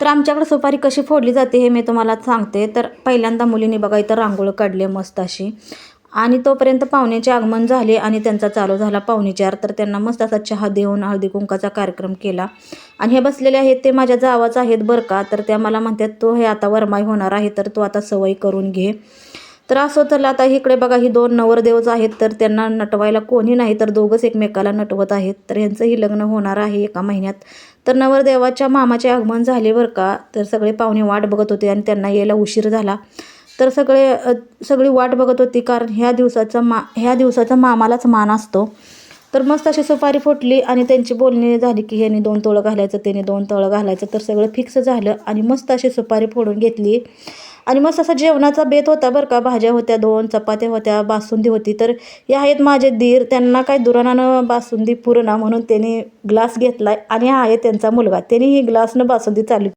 तर आमच्याकडे सुपारी कशी फोडली जाते हे मी तुम्हाला सांगते. तर पहिल्यांदा मुलींनी बघा इथं रांगोळी काढली मस्त अशी, आणि तोपर्यंत पाहुण्याचे आगमन झाले आणि त्यांचा चालू झाला पाहुणेचार. तर त्यांना मस्त असा चहा देऊन हळदी कुंकाचा कार्यक्रम केला. आणि हे बसलेले आहेत ते माझ्या जावाच आहेत बरं का. तर त्या मला म्हणतात, तो हे आता वरमाई होणार आहे तर तू आता सवय करून घे. तर असं तर आता इकडे बघा ही दोन नवरदेवच आहेत. तर त्यांना नटवायला कोणी नाही, तर दोघंच एकमेकाला नटवत आहेत. तर यांचंही लग्न होणार आहे एका महिन्यात. तर नवरदेवाच्या मामाचे आगमन झाले बरं का. तर सगळे पाहुणे वाट बघत होते आणि त्यांना यायला उशीर झाला. तर सगळी वाट बघत होती, कारण ह्या दिवसाचा मामालाच मान असतो. तर मस्त अशी सुपारी फुटली आणि त्यांची बोलणी झाली की ह्याने 2 तोळं घालायचं, त्याने 2 तोळं घालायचं. तर सगळं फिक्स झालं आणि मस्त अशी सुपारी फोडून घेतली. आणि मस्त असा जेवणाचा बेत होता बरं का. भाज्या होत्या, 2 चपात्या होत्या, बासुंदी होती. तर हे आहेत माझे दीर, त्यांना काही दुराणानं बासुंदी पुरेना म्हणून त्यांनी ग्लास घेतला आणि हा आहे त्यांचा मुलगा, त्यांनी ही ग्लासनं बासुंदी चालू